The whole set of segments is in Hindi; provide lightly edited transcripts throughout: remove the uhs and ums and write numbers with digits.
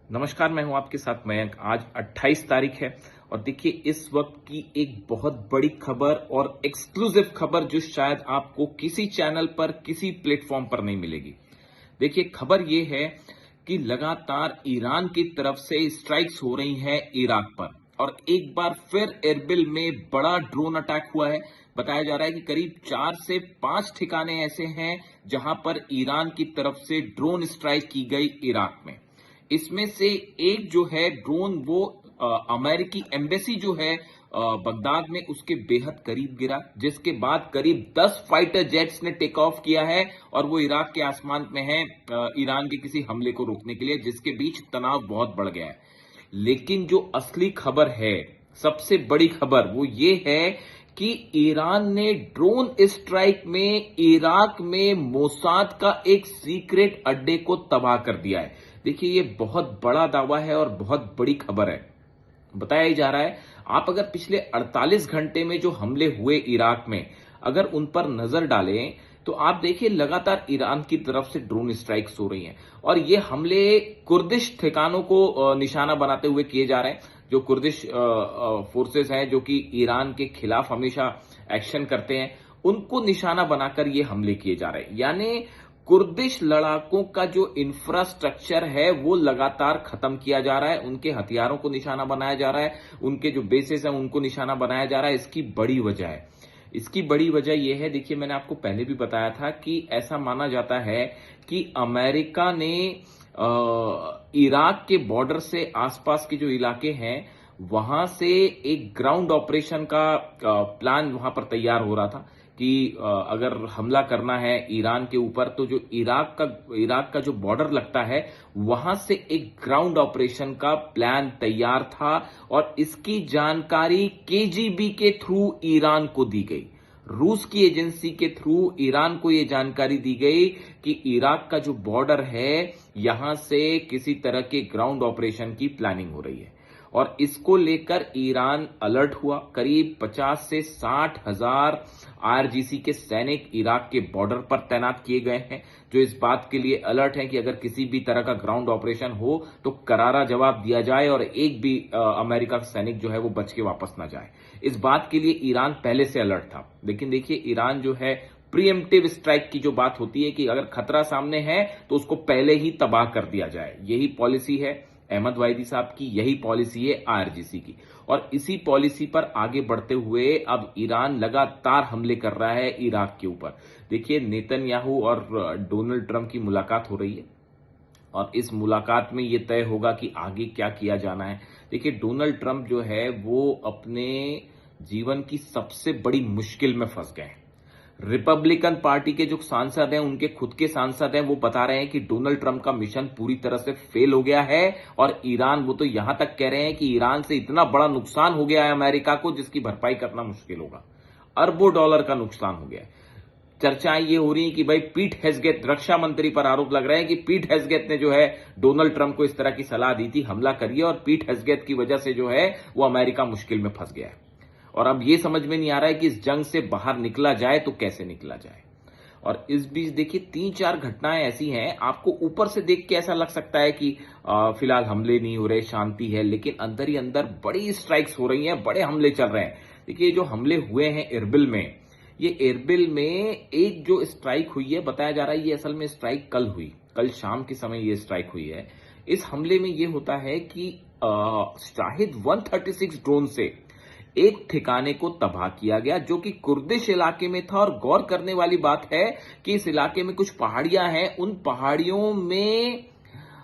नमस्कार, मैं हूं आपके साथ मयंक। आज 28 तारीख है और देखिए इस वक्त की एक बहुत बड़ी खबर और एक्सक्लूसिव खबर जो शायद आपको किसी चैनल पर, किसी प्लेटफॉर्म पर नहीं मिलेगी। देखिए खबर ये है कि लगातार ईरान की तरफ से स्ट्राइक्स हो रही हैं इराक पर और एक बार फिर एरबिल में बड़ा ड्रोन अटैक हुआ है। बताया जा रहा है कि करीब 4 से 5 ठिकाने ऐसे हैं जहां पर ईरान की तरफ से ड्रोन स्ट्राइक की गई इराक में। इसमें से एक जो है ड्रोन वो अमेरिकी एम्बेसी जो है बगदाद में उसके बेहद करीब गिरा, जिसके बाद करीब 10 फाइटर जेट्स ने टेक ऑफ किया है और वो इराक के आसमान में है ईरान के किसी हमले को रोकने के लिए, जिसके बीच तनाव बहुत बढ़ गया है। लेकिन जो असली खबर है, सबसे बड़ी खबर वो ये है कि ईरान ने ड्रोन स्ट्राइक में इराक में मोसाद का एक सीक्रेट अड्डे को तबाह कर दिया है। देखिए ये बहुत बड़ा दावा है और बहुत बड़ी खबर है। बताया ही जा रहा है, आप अगर पिछले 48 घंटे में जो हमले हुए इराक में अगर उन पर नजर डालें तो आप देखिए लगातार ईरान की तरफ से ड्रोन स्ट्राइक्स हो रही हैं और ये हमले कुर्दिश ठिकानों को निशाना बनाते हुए किए जा रहे हैं। जो कुर्दिश फोर्सेस हैं जो कि ईरान के खिलाफ हमेशा एक्शन करते हैं, उनको निशाना बनाकर ये हमले किए जा रहे हैं। यानी कुर्दिश लड़ाकों का जो इंफ्रास्ट्रक्चर है वो लगातार खत्म किया जा रहा है, उनके हथियारों को निशाना बनाया जा रहा है, उनके जो बेसेस हैं उनको निशाना बनाया जा रहा है। इसकी बड़ी वजह है, इसकी बड़ी वजह यह है, देखिए मैंने आपको पहले भी बताया था कि ऐसा माना जाता है कि अमेरिका ने इराक के बॉर्डर से आसपास के जो इलाके हैं वहां से एक ग्राउंड ऑपरेशन का प्लान वहां पर तैयार हो रहा था कि अगर हमला करना है ईरान के ऊपर तो जो इराक का जो बॉर्डर लगता है वहां से एक ग्राउंड ऑपरेशन का प्लान तैयार था और इसकी जानकारी केजीबी के थ्रू ईरान को दी गई। रूस की एजेंसी के थ्रू ईरान को यह जानकारी दी गई कि इराक का जो बॉर्डर है यहां से किसी तरह के ग्राउंड ऑपरेशन की प्लानिंग हो रही है और इसको लेकर ईरान अलर्ट हुआ। करीब 50 से 60 हजार आईआरजीसी के सैनिक इराक के बॉर्डर पर तैनात किए गए हैं, जो इस बात के लिए अलर्ट है कि अगर किसी भी तरह का ग्राउंड ऑपरेशन हो तो करारा जवाब दिया जाए और एक भी अमेरिका का सैनिक जो है वो बच के वापस ना जाए। इस बात के लिए ईरान पहले से अलर्ट था। लेकिन देखिए ईरान जो है प्रीएम्प्टिव स्ट्राइक की जो बात होती है कि अगर खतरा सामने है तो उसको पहले ही तबाह कर दिया जाए, यही पॉलिसी है अहमद वाहिदी साहब की, यही पॉलिसी है आईआरजीसी की। और इसी पॉलिसी पर आगे बढ़ते हुए अब ईरान लगातार हमले कर रहा है इराक के ऊपर। देखिए नेतन्याहू और डोनाल्ड ट्रंप की मुलाकात हो रही है और इस मुलाकात में यह तय होगा कि आगे क्या किया जाना है। देखिए डोनाल्ड ट्रंप जो है वो अपने जीवन की सबसे बड़ी मुश्किल में फंस गए हैं। रिपब्लिकन पार्टी के जो सांसद हैं, उनके खुद के सांसद हैं, वो बता रहे हैं कि डोनाल्ड ट्रंप का मिशन पूरी तरह से फेल हो गया है और ईरान, वो तो यहां तक कह रहे हैं कि ईरान से इतना बड़ा नुकसान हो गया है अमेरिका को जिसकी भरपाई करना मुश्किल होगा। अरबों डॉलर का नुकसान हो गया है। चर्चाएं ये हो रही हैं कि भाई पीट हेग्सेथ, रक्षा मंत्री पर आरोप लग रहे हैं कि पीट हेग्सेथ ने जो है डोनाल्ड ट्रंप को इस तरह की सलाह दी थी, हमला करिए, और पीट हेग्सेथ की वजह से जो है वो अमेरिका मुश्किल में फंस गया है। और अब ये समझ में नहीं आ रहा है कि इस जंग से बाहर निकला जाए तो कैसे निकला जाए। और इस बीच देखिए 3-4 घटनाएं ऐसी हैं, आपको ऊपर से देख के ऐसा लग सकता है कि फिलहाल हमले नहीं हो रहे, शांति है, लेकिन अंदर ही अंदर बड़ी स्ट्राइक्स हो रही हैं, बड़े हमले चल रहे हैं। देखिए जो हमले हुए हैं एरबिल में, ये एरबिल में एक जो स्ट्राइक हुई है, बताया जा रहा है ये असल में स्ट्राइक कल हुई, कल शाम के समय ये स्ट्राइक हुई है। इस हमले में ये होता है कि शाहिद 136 ड्रोन से एक ठिकाने को तबाह किया गया जो कि कुर्दिश इलाके में था। और गौर करने वाली बात है कि इस इलाके में कुछ पहाड़ियां हैं, उन पहाड़ियों में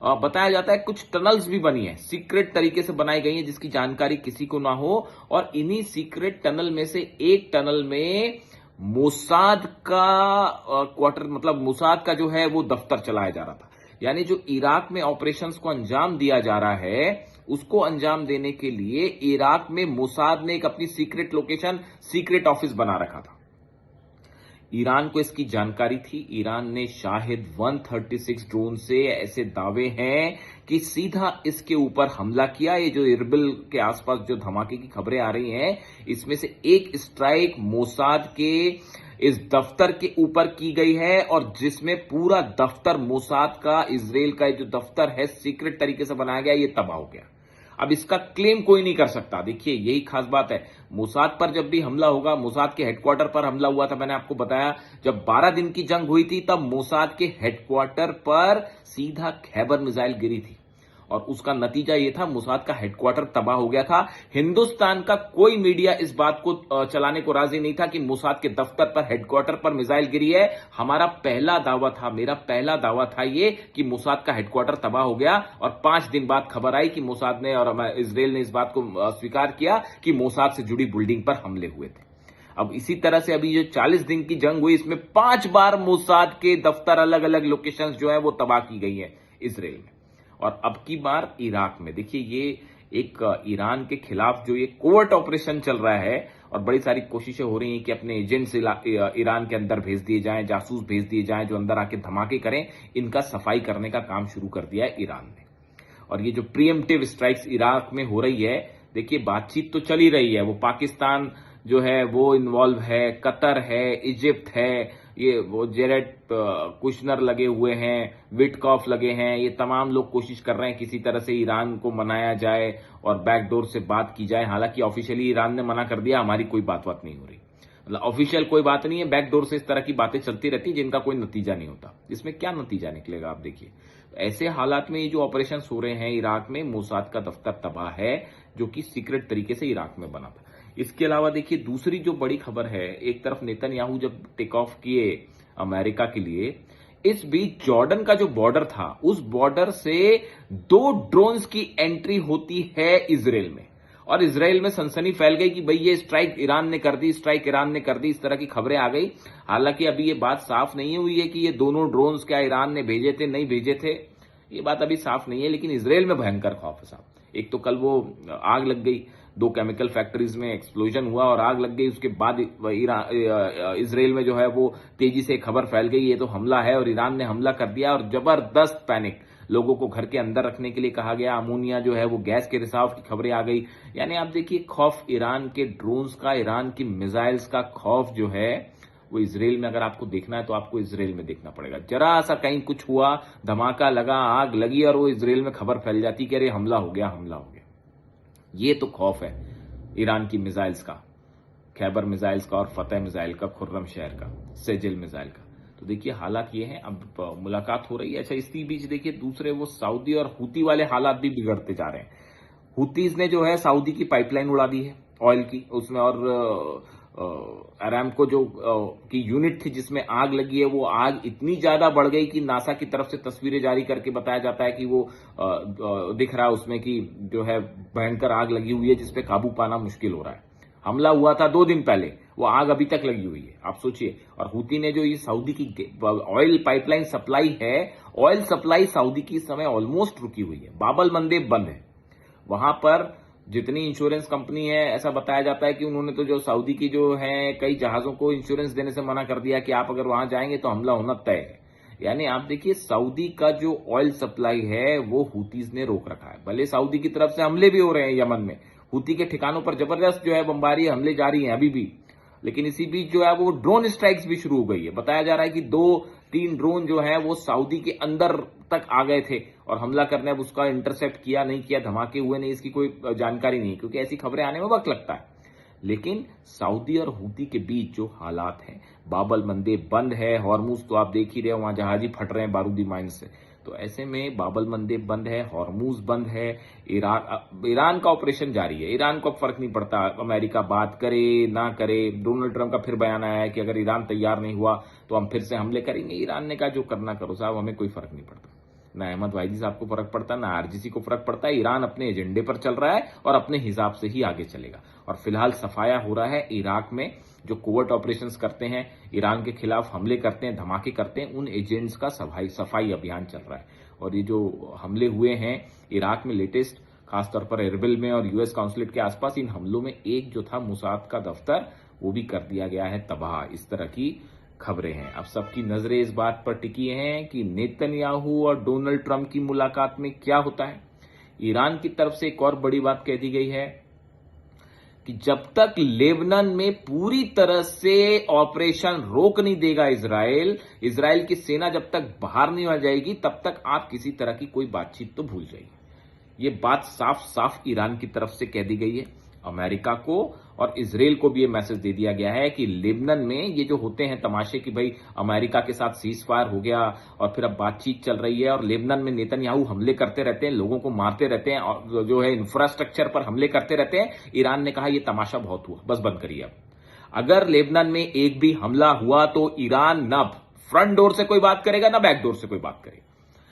बताया जाता है कुछ टनल्स भी बनी है, सीक्रेट तरीके से बनाई गई है जिसकी जानकारी किसी को ना हो। और इन्हीं सीक्रेट टनल में से एक टनल में मोसाद का क्वार्टर, मतलब मोसाद का जो है वो दफ्तर चलाया जा रहा था। यानी जो इराक में ऑपरेशंस को अंजाम दिया जा रहा है उसको अंजाम देने के लिए इराक में मोसाद ने एक अपनी सीक्रेट लोकेशन, सीक्रेट ऑफिस बना रखा था। ईरान को इसकी जानकारी थी। ईरान ने शाहिद 136 ड्रोन से ऐसे दावे हैं कि सीधा इसके ऊपर हमला किया। ये जो इरबिल के आसपास जो धमाके की खबरें आ रही हैं, इसमें से एक स्ट्राइक मोसाद के इस दफ्तर के ऊपर की गई है और जिसमें पूरा दफ्तर मोसाद का, इजराइल का जो दफ्तर है सीक्रेट तरीके से बनाया गया, ये तबाह हो गया। अब इसका क्लेम कोई नहीं कर सकता। देखिए यही खास बात है, मोसाद पर जब भी हमला होगा, मोसाद के हेडक्वार्टर पर हमला हुआ था, मैंने आपको बताया जब 12 दिन की जंग हुई थी तब मोसाद के हेडक्वार्टर पर सीधा खैबर मिसाइल गिरी थी और उसका नतीजा यह था मोसाद का हेडक्वार्टर तबाह हो गया था। हिंदुस्तान का कोई मीडिया इस बात को चलाने को राजी नहीं था कि मोसाद के दफ्तर पर, हेडक्वार्टर पर मिसाइल गिरी है। हमारा पहला दावा था, मेरा पहला दावा था ये कि मोसाद का हेडक्वार्टर तबाह हो गया और 5 दिन बाद खबर आई कि मोसाद ने और इजराइल ने इस बात को स्वीकार किया कि मोसाद से जुड़ी बिल्डिंग पर हमले हुए थे। अब इसी तरह से अभी जो 40 दिन की जंग हुई, इसमें 5 बार मोसाद के दफ्तर, अलग अलग लोकेशंस जो है वो तबाह की गई है इजराइल में। और अब की बार इराक में, देखिए ये एक ईरान के खिलाफ जो ये कोवर्ट ऑपरेशन चल रहा है और बड़ी सारी कोशिशें हो रही हैं कि अपने एजेंट्स ईरान के अंदर भेज दिए जाएं, जासूस भेज दिए जाएं जो अंदर आके धमाके करें। इनका सफाई करने का काम शुरू कर दिया है ईरान ने। और ये जो प्रीएम्प्टिव स्ट्राइक्स इराक में हो रही है, देखिए बातचीत तो चल ही रही है, वो पाकिस्तान जो है वो इन्वॉल्व है, कतर है, इजिप्ट है, ये वो जेरेड कुशनर लगे हुए हैं, विटकॉफ लगे हैं, ये तमाम लोग कोशिश कर रहे हैं किसी तरह से ईरान को मनाया जाए और बैकडोर से बात की जाए। हालांकि ऑफिशियली ईरान ने मना कर दिया, हमारी कोई बात नहीं हो रही, मतलब ऑफिशियल कोई बात नहीं है, बैकडोर से इस तरह की बातें चलती रहती जिनका कोई नतीजा नहीं होता। इसमें क्या नतीजा निकलेगा आप देखिए। ऐसे हालात में ये जो ऑपरेशन हो रहे हैं इराक में, मोसाद का दफ्तर तबाह है जो कि सीक्रेट तरीके से इराक में बना था। इसके अलावा देखिए दूसरी जो बड़ी खबर है, एक तरफ नेतन्याहू जब टेक ऑफ किए अमेरिका के लिए, इस बीच जॉर्डन का जो बॉर्डर था, उस बॉर्डर से 2 ड्रोन्स की एंट्री होती है इजराइल में और इजराइल में सनसनी फैल गई कि भाई ये स्ट्राइक ईरान ने कर दी, स्ट्राइक ईरान ने कर दी, इस तरह की खबरें आ गई। हालांकि अभी ये बात साफ नहीं हुई है कि ये दोनों ड्रोन्स क्या ईरान ने भेजे थे, नहीं भेजे थे, ये बात अभी साफ नहीं है। लेकिन इजराइल में भयंकर खौफ है साहब। एक तो कल वो आग लग गई, 2 केमिकल फैक्ट्रीज में एक्सप्लोजन हुआ और आग लग गई, उसके बाद इजराइल में जो है वो तेजी से खबर फैल गई ये तो हमला है और ईरान ने हमला कर दिया और जबरदस्त पैनिक, लोगों को घर के अंदर रखने के लिए कहा गया, अमोनिया जो है वो गैस के रिसाव की खबरें आ गई। यानी आप देखिए खौफ ईरान के ड्रोन्स का, ईरान की मिसाइल्स का खौफ जो है वो इजराइल में, अगर आपको देखना है तो आपको इजराइल में देखना पड़ेगा। जरा सा कहीं कुछ हुआ, धमाका लगा, आग लगी और वो इजराइल में खबर फैल जाती कि अरे हमला हो गया, हमला हो गया। ये तो खौफ है ईरान की मिसाइल्स का, खैबर मिसाइल्स का और फतेह मिसाइल का, खुर्रम शहर का, सेजिल मिसाइल का। तो देखिए हालात ये हैं। अब मुलाकात हो रही है। अच्छा, इसी बीच देखिए दूसरे वो सऊदी और हूती वाले हालात भी बिगड़ते जा रहे हैं। हूतीज ने जो है सऊदी की पाइपलाइन उड़ा दी है ऑयल की, उसमें और अरामको जो की यूनिट थी जिसमें आग लगी है, वो आग इतनी ज्यादा बढ़ गई कि नासा की तरफ से तस्वीरें जारी करके बताया जाता है कि वो दिख रहा है उसमें कि जो है भयंकर आग लगी हुई है जिसपे काबू पाना मुश्किल हो रहा है। हमला हुआ था 2 दिन पहले, वो आग अभी तक लगी हुई है, आप सोचिए। और हूती ने जो ये सऊदी की ऑयल पाइपलाइन सप्लाई है, ऑयल सप्लाई सऊदी की इस समय ऑलमोस्ट रुकी हुई है, बाबल मंदेब बंद है। वहां पर जितनी इंश्योरेंस कंपनी है, ऐसा बताया जाता है कि उन्होंने तो जो सऊदी की जो है कई जहाजों को इंश्योरेंस देने से मना कर दिया कि आप अगर वहां जाएंगे तो हमला होना तय है। यानी आप देखिए सऊदी का जो ऑयल सप्लाई है वो हूतीज ने रोक रखा है। भले सऊदी की तरफ से हमले भी हो रहे हैं यमन में, हूती के ठिकानों पर जबरदस्त जो है बमबारी हमले जारी हैं अभी भी, लेकिन इसी बीच जो है वो ड्रोन स्ट्राइक्स भी शुरू हो गई है। बताया जा रहा है कि 2-3 ड्रोन जो है वो सऊदी के अंदर तक आ गए थे और हमला करने, अब उसका इंटरसेप्ट किया नहीं किया, धमाके हुए नहीं, इसकी कोई जानकारी नहीं, क्योंकि ऐसी खबरें आने में वक्त लगता है। लेकिन सऊदी और हूती के बीच जो हालात हैं, बाबल मंदेब बंद है, हॉर्मूज तो आप देख ही रहे हो, वहां जहाज ही फट रहे हैं बारूदी माइन से। तो ऐसे में बाबल मंदेब बंद है, हॉर्मूज बंद है, ईरान का ऑपरेशन जारी है। ईरान को अब फर्क नहीं पड़ता अमेरिका बात करे ना करे। डोनाल्ड ट्रंप का फिर बयान आया है कि अगर ईरान तैयार नहीं हुआ तो हम फिर से हमले करेंगे। ईरान ने कहा जो करना करो साहब, हमें कोई फर्क नहीं पड़ता। ना अहमद वाहिदी साहब को फर्क पड़ता, ना आरजीसी को फर्क पड़ता है। ईरान अपने एजेंडे पर चल रहा है और अपने हिसाब से ही आगे चलेगा। और फिलहाल सफाया हो रहा है इराक में, जो कोवर्ट ऑपरेशंस करते हैं, ईरान के खिलाफ हमले करते हैं, धमाके करते हैं, उन एजेंट्स का सफाई अभियान चल रहा है। और ये जो हमले हुए हैं इराक में लेटेस्ट, खासतौर पर एरबिल में और यूएस काउंसलेट के आसपास, इन हमलों में एक जो था मोसाद का दफ्तर, वो भी कर दिया गया है तबाह। इस तरह की खबरें हैं। अब सबकी नजरें इस बात पर टिकी हैं कि नेतन्याहू और डोनाल्ड ट्रंप की मुलाकात में क्या होता है। ईरान की तरफ से एक और बड़ी बात कह दी गई है कि जब तक लेबनान में पूरी तरह से ऑपरेशन रोक नहीं देगा इजराइल की सेना जब तक बाहर नहीं आ जाएगी, तब तक आप किसी तरह की कोई बातचीत तो भूल जाइए। ये बात साफ साफ ईरान की तरफ से कह दी गई है। अमेरिका को और इजराइल को भी ये मैसेज दे दिया गया है कि लेबनान में ये जो होते हैं तमाशे कि भाई अमेरिका के साथ सीज फायर हो गया और फिर अब बातचीत चल रही है और लेबनान में नेतन्याहू हमले करते रहते हैं, लोगों को मारते रहते हैं और जो है इंफ्रास्ट्रक्चर पर हमले करते रहते हैं। ईरान ने कहा यह तमाशा बहुत हुआ, बस बंद करिए। अब अगर लेबनान में एक भी हमला हुआ तो ईरान न फ्रंट डोर से कोई बात करेगा ना बैक डोर से कोई बात करेगा।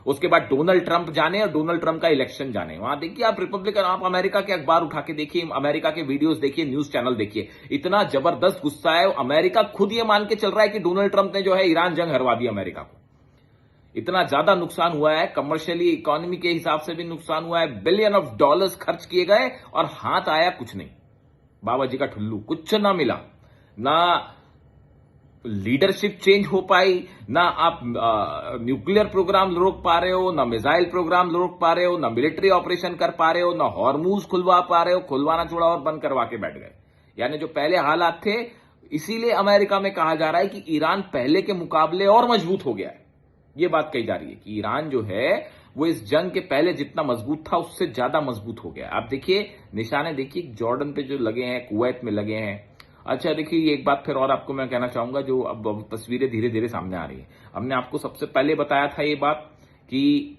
उसके बाद डोनाल्ड ट्रंप जाने और डोनाल्ड ट्रंप का इलेक्शन जाने, वहां देखिए आप रिपब्लिकन, आप अमेरिका के अखबार उठा के देखिए, अमेरिका के वीडियोस देखिए, न्यूज चैनल देखिए, इतना जबरदस्त गुस्सा है। अमेरिका खुद ये मान के चल रहा है कि डोनाल्ड ट्रंप ने जो है ईरान जंग हरवा दी अमेरिका को। इतना ज्यादा नुकसान हुआ है, कमर्शियली इकोनॉमी के हिसाब से भी नुकसान हुआ है, बिलियन ऑफ डॉलर्स खर्च किए गए और हाथ आया कुछ नहीं। बाबा जी का ठुल्लू, कुछ ना मिला, ना लीडरशिप चेंज हो पाई, ना आप न्यूक्लियर प्रोग्राम रोक पा रहे हो, ना मिसाइल प्रोग्राम रोक पा रहे हो, ना मिलिट्री ऑपरेशन कर पा रहे हो, ना हॉर्मूज खुलवा पा रहे हो। खुलवाना छोड़ा और बंद करवा के बैठ गए। यानी जो पहले हालात थे, इसीलिए अमेरिका में कहा जा रहा है कि ईरान पहले के मुकाबले और मजबूत हो गया है। यह बात कही जा रही है कि ईरान जो है वो इस जंग के पहले जितना मजबूत था उससे ज्यादा मजबूत हो गया। आप देखिए निशाने, देखिए जॉर्डन पे जो लगे हैं, कुवैत में लगे हैं। अच्छा देखिए, ये एक बात फिर और आपको मैं कहना चाहूंगा, जो अब तस्वीरें धीरे धीरे सामने आ रही है। हमने आपको सबसे पहले बताया था ये बात कि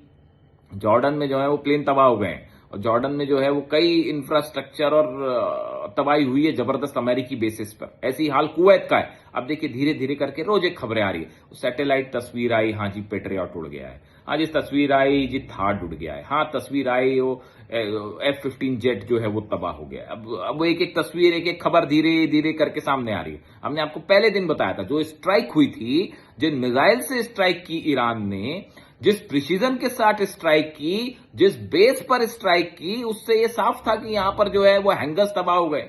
जॉर्डन में जो है वो प्लेन तबाह हो गए हैं और जॉर्डन में जो है वो कई इंफ्रास्ट्रक्चर और तबाही हुई है जबरदस्त अमेरिकी बेसिस पर। ऐसी हाल कुवैत का है। अब देखिए धीरे धीरे करके रोज एक खबरें आ रही है। सैटेलाइट तस्वीर आई, हाँ जी पेट्रियट उड़ गया है, हाँ जी तस्वीर आई जी थार उड़ गया है, हाँ तस्वीर आई वो F-15 जेट जो है वो तबाह हो गया। अब वो एक एक तस्वीर, एक एक खबर धीरे धीरे करके सामने आ रही है। हमने आपको पहले दिन बताया था जो स्ट्राइक हुई थी, जिन मिसाइल से स्ट्राइक की ईरान ने, जिस प्रिसीजन के साथ स्ट्राइक की, जिस बेस पर स्ट्राइक की, उससे यह साफ था कि यहां पर जो है वो हैंगर्स तबाह हो गए।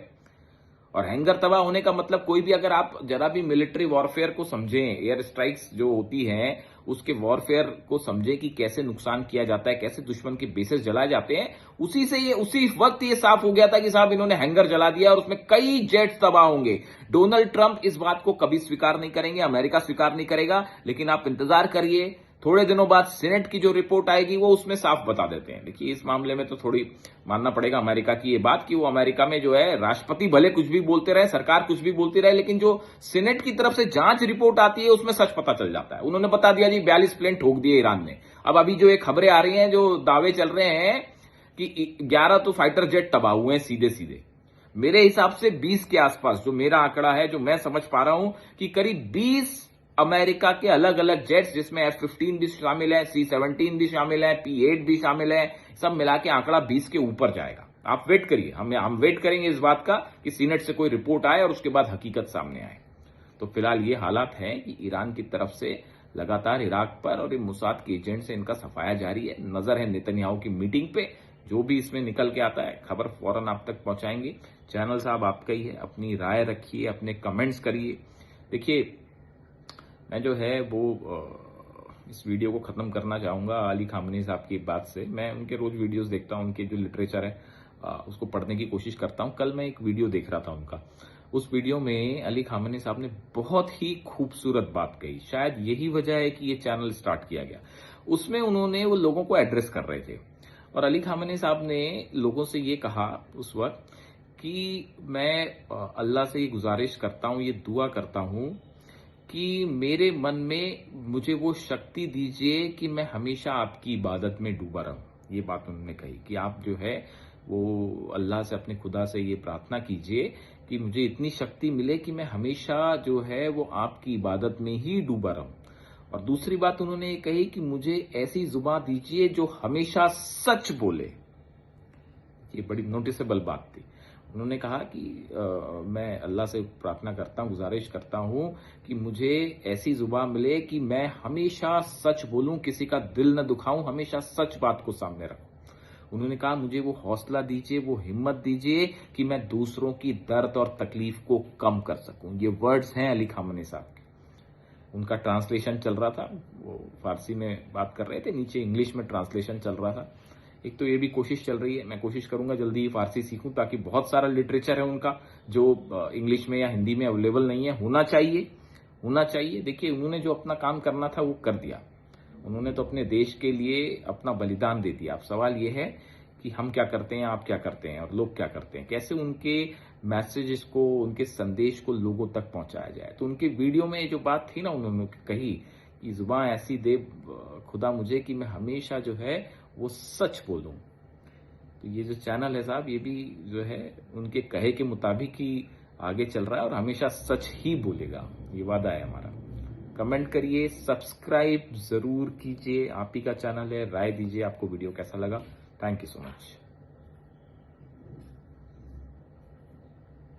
और हैंगर तबाह होने का मतलब, कोई भी अगर आप जरा भी मिलिट्री वॉरफेयर को समझें, एयर स्ट्राइक्स जो होती हैं उसके वॉरफेयर को समझें कि कैसे नुकसान किया जाता है, कैसे दुश्मन के बेसेस जलाए जाते हैं, उसी वक्त ये साफ हो गया था कि साहब इन्होंने हैंगर जला दिया और उसमें कई जेट्स तबाह होंगे। डोनाल्ड ट्रंप इस बात को कभी स्वीकार नहीं करेंगे, अमेरिका स्वीकार नहीं करेगा, लेकिन आप इंतजार करिए, थोड़े दिनों बाद सीनेट की जो रिपोर्ट आएगी वो उसमें साफ बता देते हैं। देखिए इस मामले में तो थोड़ी मानना पड़ेगा अमेरिका की ये बात कि वो अमेरिका में जो है राष्ट्रपति भले कुछ भी बोलते रहे, सरकार कुछ भी बोलती रहे, लेकिन जो सीनेट की तरफ से जांच रिपोर्ट आती है उसमें सच पता चल जाता है। उन्होंने बता दिया जी 42 प्लेन ठोक दिए ईरान ने। अब अभी जो एक खबरें आ रही हैं, जो दावे चल रहे हैं कि 11 तो फाइटर जेट तबाह हुए हैं सीधे सीधे। मेरे हिसाब से 20 के आसपास, जो मेरा आंकड़ा है, जो मैं समझ पा रहा हूं कि करीब 20 अमेरिका के अलग अलग जेट्स, जिसमें F-15 भी शामिल है, C-17 भी शामिल है, P-8 भी शामिल है, सब मिला के आंकड़ा 20 के ऊपर जाएगा। आप वेट करिए, हम वेट करेंगे इस बात का कि सीनेट से कोई रिपोर्ट आए और उसके बाद हकीकत सामने आए। तो फिलहाल ये हालात हैं कि ईरान की तरफ से लगातार इराक पर और मुसाद के एजेंट से इनका सफाया जारी है। नजर है नेतन्याहू की मीटिंग पे, जो भी इसमें निकल के आता है खबर फौरन आप तक पहुंचाएंगे। चैनल साहब आपका ही है, अपनी राय रखिए, अपने कमेंट्स करिए। देखिए मैं जो है वो इस वीडियो को खत्म करना चाहूंगा अली खामनी साहब की बात से। मैं उनके रोज वीडियोस देखता हूं, उनके जो लिटरेचर है उसको पढ़ने की कोशिश करता हूं। कल मैं एक वीडियो देख रहा था उनका, उस वीडियो में अली खामनी साहब ने बहुत ही खूबसूरत बात कही। शायद यही वजह है कि ये चैनल स्टार्ट किया गया। उसमें उन्होंने वो लोगों को एड्रेस कर रहे थे और अली खामनी साहब ने लोगों से ये कहा उस वक्त कि मैं अल्लाह से ये गुजारिश करता हूं, ये दुआ करता हूं कि मेरे मन में मुझे वो शक्ति दीजिए कि मैं हमेशा आपकी इबादत में डूबा रहूं। ये बात उन्होंने कही कि आप जो है वो अल्लाह से, अपने खुदा से ये प्रार्थना कीजिए कि मुझे इतनी शक्ति मिले कि मैं हमेशा जो है वो आपकी इबादत में ही डूबा रहूं। और दूसरी बात उन्होंने ये कही कि मुझे ऐसी जुबान दीजिए जो हमेशा सच बोले। ये बड़ी नोटिसेबल बात थी। उन्होंने कहा कि मैं अल्लाह से प्रार्थना करता हूं, गुजारिश करता हूं कि मुझे ऐसी जुबान मिले कि मैं हमेशा सच बोलूं, किसी का दिल न दुखाऊं, हमेशा सच बात को सामने रखूं। उन्होंने कहा मुझे वो हौसला दीजिए, वो हिम्मत दीजिए कि मैं दूसरों की दर्द और तकलीफ को कम कर सकूं। ये वर्ड्स हैं अली खामनी साहब के। उनका ट्रांसलेशन चल रहा था, वो फारसी में बात कर रहे थे, नीचे इंग्लिश में ट्रांसलेशन चल रहा था। एक तो ये भी कोशिश चल रही है, मैं कोशिश करूंगा जल्दी ही फारसी सीखूं, ताकि बहुत सारा लिटरेचर है उनका जो इंग्लिश में या हिंदी में अवेलेबल नहीं है, होना चाहिए। देखिए, उन्होंने जो अपना काम करना था वो कर दिया, उन्होंने तो अपने देश के लिए अपना बलिदान दे दिया। अब सवाल ये है कि हम क्या करते हैं, आप क्या करते हैं और लोग क्या करते हैं, कैसे उनके मैसेजेस को, उनके संदेश को लोगों तक पहुंचाया जाए। तो उनके वीडियो में जो बात थी ना, उन्होंने कही कि जुबान ऐसी दे खुदा मुझे कि मैं हमेशा जो है वो सच बोलूं। तो ये जो चैनल है साहब, ये भी जो है उनके कहे के मुताबिक ही आगे चल रहा है और हमेशा सच ही बोलेगा, ये वादा है हमारा। कमेंट करिए, सब्सक्राइब जरूर कीजिए, आप ही का चैनल है, राय दीजिए आपको वीडियो कैसा लगा। Thank you so much.